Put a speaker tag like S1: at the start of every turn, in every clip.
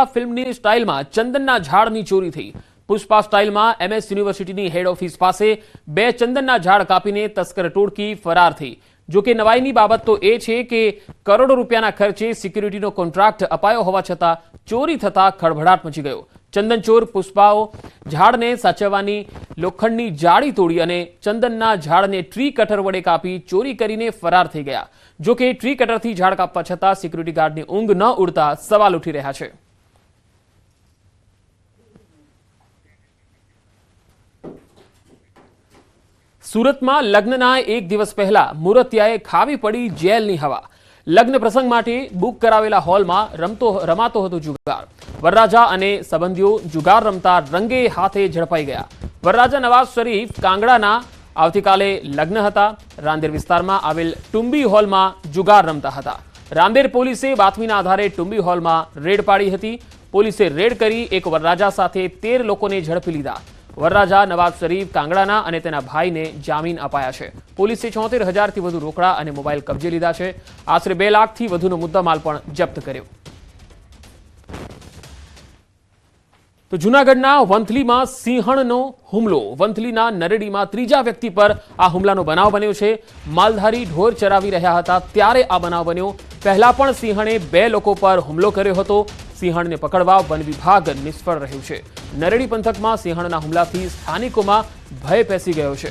S1: पुष्पा फिल्मनी स्टाइलमां चंदनना झाड़नी चोरी थई। Pushpa स्टाइलमां MS यूनिवर्सिटीनी head office पासे 2 चंदनना झाड़ कापीने तस्कर टोळकी फरार थई। जो कि नवाईनी बाबत तो ए छे के करोड़ों रूपियाना खर्चे सिक्योरिटीनो कॉन्ट्राक्ट अपायो होवा छतां चोरी थता खळभळाट मची गयो। चंदन चोर पुष्पाओ झाड़ने साचववानी लोखंडनी जाળી तोड़ी अने चंदनना झाड़ने ट्री कटर वडे कापी चोरी करीने फरार थई गया। जो कि ट्री कटरथी झाड़ कापवा छतां सिक्योरिटी गार्डनी ऊंघ न उड़ता सवाल उठी रह्या छे। सूरतमां लग्नना एक दिवस पहला मूर्तियाए खावी पड़ी जेलनी हवा। लग्न प्रसंग माटे बुक करावेला हॉलमां रमातो हतो जुगार। वरराजा अने संबंधीओ जुगार रमता रंगे हाथे झड़पाई गया। वरराजा नवाज शरीफ कांगड़ाना आवतीकाले लग्न हता। रांदेर विस्तारमां आवेल टुंबी हॉलमां जुगार रमता हता। रांदेर पोलीसे बातमीना आधारे टुंबी हॉलमां रेड पाड़ी हती। पोलीसे रेड करी एक वरराजा साथे 13 लोकोने झड़पी लीधा। वरराजा नवाज शरीफ कांगड़ाना अने तेना भाईने जामीन अपाया छे। पोलीसे 76,000 थी वधु रोकड़ा अने मोबाइल कब्जे लीधा छे। आश्रे 2 लाख थी वधुनो मुद्दामाल पण जप्त कर्यो। तो जूनागढ़ना वंथलीमां सिंहणनो हुमलो। वंथलीना नरेडीमां त्रीजा व्यक्ति पर आ हुमलानो बनाव बन्यो छे। मालधारी ढोर चरावी रह्या हता त्यारे आ बनाव बन्यो। पहला पण सिंहणे 2 लोको पर हुमलो कर्यो हतो। सिंहणने पकड़वा वन विभाग निष्फळ रह्युं छे। नरेडी पंथकमां सिंहणना हुमलाथी स्थानिकोमां भय पेसी गयो छे।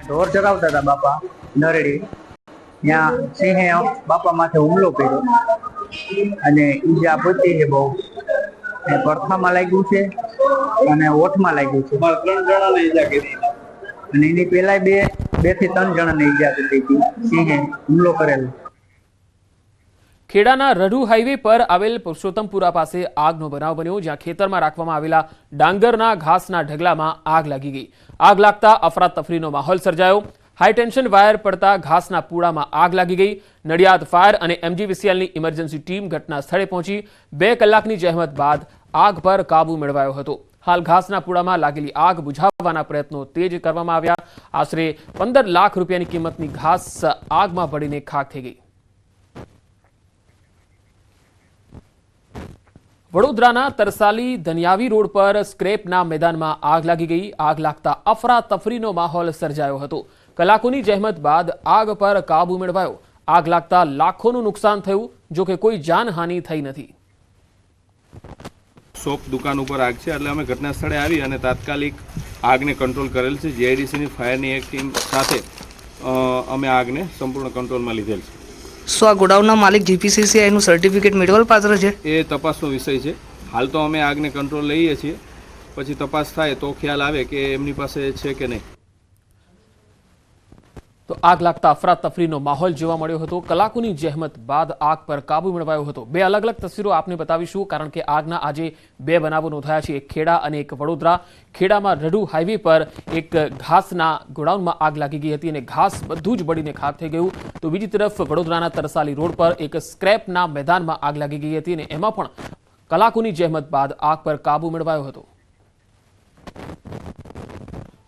S2: ढोर चरावता था बापा नरेडी, ત્યાં સિંહે બાપા માથે હુમલો કર્યો અને ઈજા પહોંચી છે બહુ। પડખામાં લાગ્યું છે અને ઓઠમાં લાગ્યું છે। 3 જણાને ઈજા કરી અને એની પહેલા 2 થી 3 જણાને ઈજા કરી હતી। સિંહે હુમલો કરેલો।
S1: ખેડાના રઢુ હાઈવે પર આવેલ પુરુષોત્તમપુરા પાસે આગનો બનાવ બન્યો, જ્યાં ખેતરમાં રાખવામાં આવેલા ડાંગરના ઘાસના ઢગલામાં આગ લાગી ગઈ। આગ લાગતા અફરાતફરીનો માહોલ સર્જાયો। हाई टेन्शन वायर पड़ता घासना पूड़ामां आग लागी गई। नडियाद फायर और एमजीवीसीएलनी इमरजन्सी टीम घटना स्थळे पहोंची 2 कलाकनी जहमत बाद आग पर काबू मेळवायो हतो। हाल घासना पूड़ामां लागेली आग बुझाववाना प्रयत्नो तेज करवामां આવ્યા। आश्रे 15 लाख रूपियानी किंमतनी घास આગમાં બળીને ખાખ થઈ ગઈ। वडोदराना तरसाली धनियावी रोड पर स्क्रेपना मैदानमां आग लागी गई। आग लागता अफरातफरीनो माहोल सर्जायो हतो। कलाकोनी जहमत बाद आग पर काबू मेळवायो। आग लागता लाखोनुं नुकसान थयुं, जो के कोई जानहानि थई नथी।
S3: शॉप दुकान पर आग है एटले अमे घटना स्थळे आवी अने तात्कालिक आगने कंट्रोल करेल छे। जीआईडीसी फायरनी एक टीम साथे अमे आगने संपूर्ण कंट्रोलमां लीधेल छे।
S4: શું આ ગોડાઉનના માલિક જીપીસીસીઆઈનું સર્ટિફિકેટ મેળવવા પાત્ર છે?
S3: એ તપાસનો વિષય છે। હાલ તો અમે આગને કંટ્રોલ લઈએ છીએ, પછી તપાસ થાય તો ખ્યાલ આવે કે એમની પાસે છે કે નહીં।
S1: तो आग लागता अफरातफरीनो माहौल जोवा मळ्यो हतो। कलाकोनी जहमत बाद आग पर काबू मेळवायो हतो। 2 अलग अलग तस्वीरों आपने बतावीशुं, कारण के आगना आजे 2 बनावो नोंधाया छे, एक खेड़ा अने एक वडोदरा। खेड़ामां रढु हाईवे पर एक घासना गोडाउनमां आग लागी गई हती अने घास बधुं ज बळीने खाक थई गयुं। तो बीजी तरफ वडोदराना तरसाली रोड पर एक स्क्रेपना मैदानमां आग लागी गई हती अने एमां पण कलाकोनी जहमत बाद आग पर काबू मेळवायो हतो।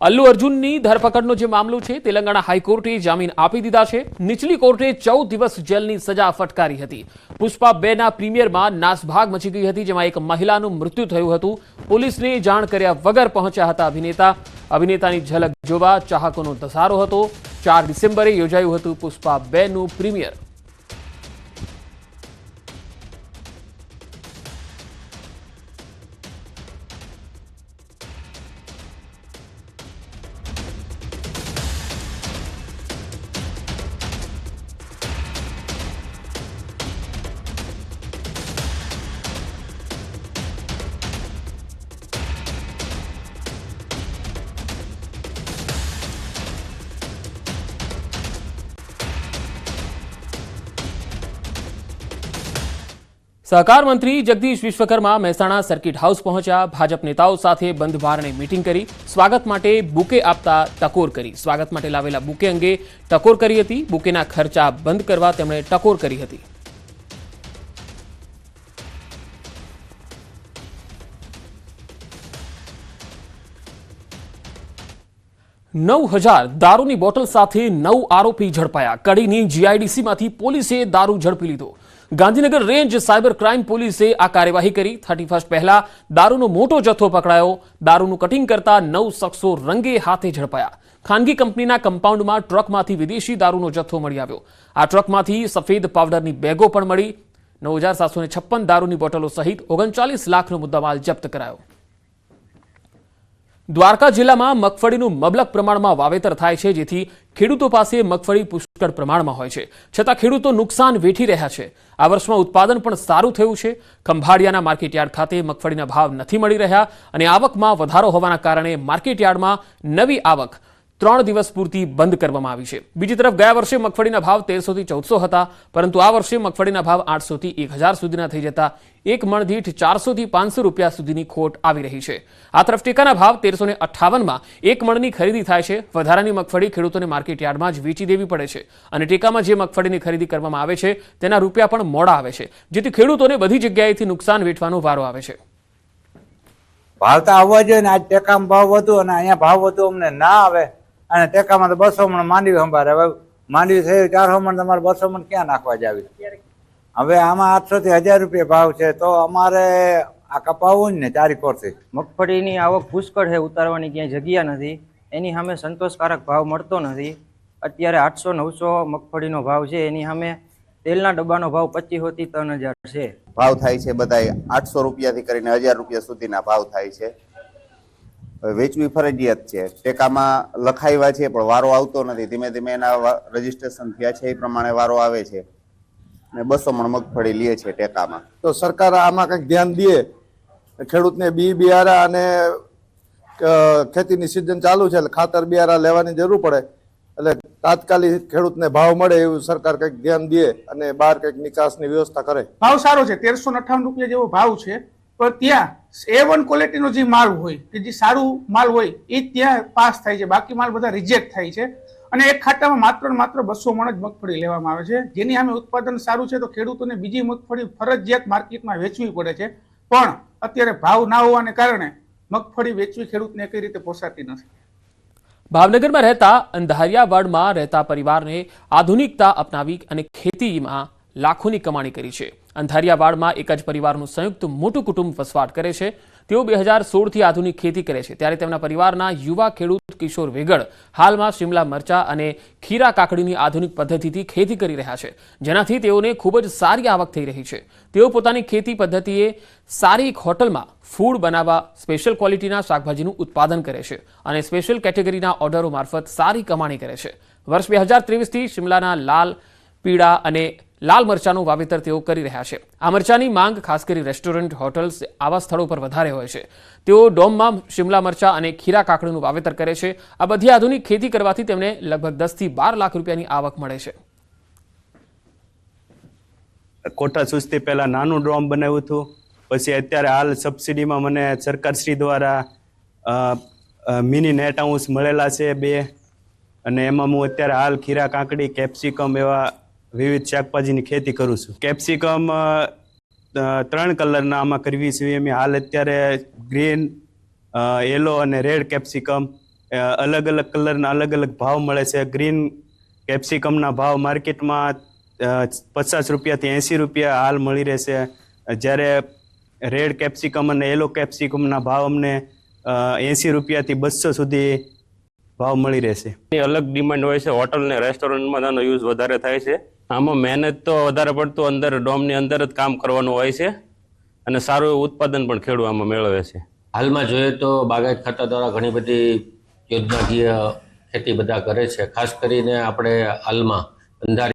S1: अल्लू अर्जुननी धरपकड़नो जे मामलो छे, तेलंगाणा हाईकोर्टे जामीन आपी दीधा छे। નીચલી કોર્ટે 14 દિવસ જેલની સજા ફટકારી હતી। પુષ્પા 2 ના પ્રીમિયરમાં નાસભાગ મચી ગઈ હતી, જેમાં એક મહિલાનું મૃત્યુ થયું હતું। પોલીસને જાણ કર્યા વગર પહોંચ્યા હતા અભિનેતાની ઝલક જોવા ચાહકોનો ધસારો હતો। 4 ડિસેમ્બરે યોજાયું હતું પુષ્પા 2 નું પ્રીમિયર। सहकार मंत्री जगदीश विश्वकर्मा મહેસાણા सर्किट हाउस पहुंचा। भाजप नेताओं साथे बंध बारणे मीटिंग करी। स्वागत माटे बुके आपता टकोर करी। स्वागत माटे लावेला बुके अंगे टकोर करी हती। बुकेना खर्चा बंद करवा तेमणे टकोर करी हती। 9,000 દારૂની બોટલ સાથે 9 આરોપી ઝડપાયા। કડીની જીઆઈડીસીમાંથી પોલીસે દારૂ ઝડપી લીધો। ગાંધીનગર રેન્જ સાયબર ક્રાઇમ પોલીસે આ કાર્યવાહી કરી 31 પહેલા દારૂનો મોટો જથ્થો પકડાયો. દારૂનું કટિંગ કરતા 9 શખ્સો રંગે હાથે ઝડપાયા. ખાનગી કંપનીના કમ્પાઉન્ડમાં ટ્રકમાંથી વિદેશી દારૂનો જથ્થો મળી આવ્યો. આ ટ્રકમાંથી સફેદ પાવડરની બેગો પણ મળી. 9756 દારૂની બોટલો સહિત 39 લાખનો મુદ્દામાલ જપ્ત કરાયો. દ્વારકા જિલ્લામાં મગફળીનું મબલક પ્રમાણમાં વાવેતર થાય છે, જેથી ખેડૂતો પાસે મગફળી પુષ્કળ પ્રમાણમાં હોય છે, છતાં ખેડૂતો નુકસાન વેઠી રહ્યા છે. આ વર્ષમાં ઉત્પાદન પણ સારું થયું છે. ખંભાળિયાના માર્કેટયાર્ડ ખાતે મગફળીના ભાવ નથી મળી રહ્યા અને આવકમાં વધારો હોવાના કારણે માર્કેટયાર્ડમાં નવી આવક 3 દિવસ પૂરતી બંધ કરવામાં આવી છે. બીજી તરફ ગયા વર્ષે મગફળીના ભાવ 1300 થી 1400 હતા, પરંતુ આ વર્ષે મગફળીના ભાવ 800 થી 1000 સુધીના થઈ જતા એક મણ દીઠ 400 થી 500 રૂપિયા સુધીની ખોટ આવી રહી છે. આ તરફ ટેકાના ભાવ 1358માં એક મણની ખરીદી થાય છે. વધારાની મગફળી ખેડૂતોને માર્કેટયાર્ડમાં જ વેચી દેવી પડે છે અને ટેકામાં જે મગફળીની ખરીદી કરવામાં આવે છે તેના રૂપિયા પણ મોડા આવે છે, જેથી ખેડૂતોને બધી જગ્યાએથી નુકસાન વેઠવાનો વારો આવે છે.
S5: ભાવ તો આવવા જોઈએ ને, આજ ટેકામાં ભાવ વધુ અને અહીંયા ભાવ વધુ અમને ના આવે. અને ટેકામાં તો 200 મણ માંડવી સંભાળે. હવે માંડવી થઈ 400 મણ, તમારે 200 મણ ક્યાં નાખવા જાવી? હવે આમાં 800 થી 1000 રૂપિયા ભાવ છે, તો અમારે આ કપાવવું જ ને ચારી કોરથી.
S6: મગફળીની આવક પુષ્કળ છે, ઉતારવાની ક્યાંય જગ્યા નથી. એની સામે સંતોષકારક ભાવ મળતો નથી. અત્યારે 800-900 મગફળીનો ભાવ છે, એની સામે તેલના ડબ્બાનો ભાવ 2500 થી 3000 છે.
S7: ભાવ થાય છે બધાય 800 રૂપિયાથી કરીને 1000 રૂપિયા સુધીના ભાવ થાય છે. વેચવી ફરજિયાત છે. ટેકામાં લખાવ્યા છે પણ વારો આવતો નથી. ધીમે ધીમે એના રજીસ્ટ્રેશન થયા છે એ પ્રમાણે વારો આવે છે અને 200 મણ મગફળી લે છે ટેકામાં.
S8: તો સરકાર આમાં કંઈક ધ્યાન દે. ખેડૂતને બિયારા અને ખેતીની સિઝન ચાલુ છે એટલે ખાતર બિયારા લેવાની જરૂર પડે, એટલે તાત્કાલિક ખેડૂતને ભાવ મળે એવું સરકાર કંઈક ધ્યાન દે અને બહાર કંઈક નિકાસની વ્યવસ્થા કરે.
S9: ભાવ સારો છે, 1358 રૂપિયા જેવો ભાવ છે, પણ ત્યાં A1 ક્વોલિટીનો જે માલ હોય કે જે સારું માલ હોય એ ત્યાં પાસ થાય છે, બાકી માલ બધા રિજેક્ટ થાય છે. અને એક ખાતામાં માત્ર ને માત્ર 200 મણ જ મગફળી લેવામાં આવે છે, જેની સામે ઉત્પાદન સારું છે તો ખેડૂતોને બીજી મગફળી ફરજિયાત માર્કેટમાં વેચવી પડે છે. પણ અત્યારે ભાવ ના હોવાને કારણે મગફળી વેચવી ખેડૂતને કઈ રીતે પોસાતી નથી.
S1: ભાવનગરમાં રહેતા અંધારિયાવાડમાં રહેતા પરિવારને આધુનિકતા અપનાવી અને ખેતીમાં લાખોની કમાણી કરી છે. અંધારિયાવાડમાં એક જ પરિવારનું સંયુક્ત મોટું કુટુંબ વસવાટ કરે છે. તેઓ 2016થી આધુનિક ખેતી કરે છે, ત્યારે તેમના પરિવારના યુવા ખેડૂત કિશોર વેગડ હાલમાં શિમલા મરચા અને ખીરા કાકડીની આધુનિક પદ્ધતિથી ખેતી કરી રહ્યા છે, જેનાથી તેઓને ખૂબ જ સારી આવક થઈ રહી છે. તેઓ પોતાની ખેતી પદ્ધતિએ સારી એક હોટલમાં ફૂડ બનાવવા સ્પેશિયલ ક્વોલિટીના શાકભાજીનું ઉત્પાદન કરે છે અને સ્પેશિયલ કેટેગરીના ઓર્ડરો મારફત સારી કમાણી કરે છે. વર્ષ 2023થી શિમલાના લાલ, પીળા અને લાલ મરચાનું વાવેતર તેઓ કરી રહ્યા છે. આ મરચાની માંગ ખાસ કરી રેસ્ટોરન્ટ, હોટલ્સ આવા સ્થળો પર વધારે હોય છે. તેઓ ડોમમાં શિમલા મરચા અને ખીરા કાકડીનું વાવેતર કરે છે. આ બધી આધુનિક ખેતી કરવાથી તેમને લગભગ 10 થી 12 લાખ રૂપિયાની આવક મળે છે.
S10: કોઠા સુસ્તી પહેલા નાનું ડ્રોમ બનાવ્યું હતું, પછી અત્યારે હાલ સબસિડીમાં મને સરકારશ્રી દ્વારા મિની નેટ હાઉસ મળેલા છે 2, અને એમાં હું અત્યારે હાલ ખીરા કાકડી, કેપ્સિકમ એવા વિવિધ શાકભાજીની ખેતી કરું છું. કેપ્સિકમ 3 કલરના આમાં કરવી છે. એમ હાલ અત્યારે ગ્રીન, યલો અને રેડ કેપ્સિકમ અલગ અલગ કલરના અલગ અલગ ભાવ મળે છે. ગ્રીન કેપ્સિકમના ભાવ માર્કેટમાં 50 રૂપિયાથી 80 રૂપિયા હાલ મળી રહેશે, જ્યારે રેડ કેપ્સિકમ અને યલો કેપ્સિકમના ભાવ અમને 80 રૂપિયાથી 200 સુધી ભાવ મળી રહેશે.
S11: અલગ ડિમાન્ડ હોય છે. હોટલ ને રેસ્ટોરન્ટમાં તેનો યુઝ વધારે થાય છે. આમાં મહેનત તો વધારે પડતું અંદર ડોમની અંદર જ કામ કરવાનું હોય છે અને સારું એવું ઉત્પાદન પણ ખેડૂત આમાં મેળવે છે.
S12: હાલમાં જોઈએ તો બાગાયત ખાતા દ્વારા ઘણી બધી યોજનાકીય ખેતી બધા કરે છે. ખાસ કરીને આપણે હાલમાં અંધારી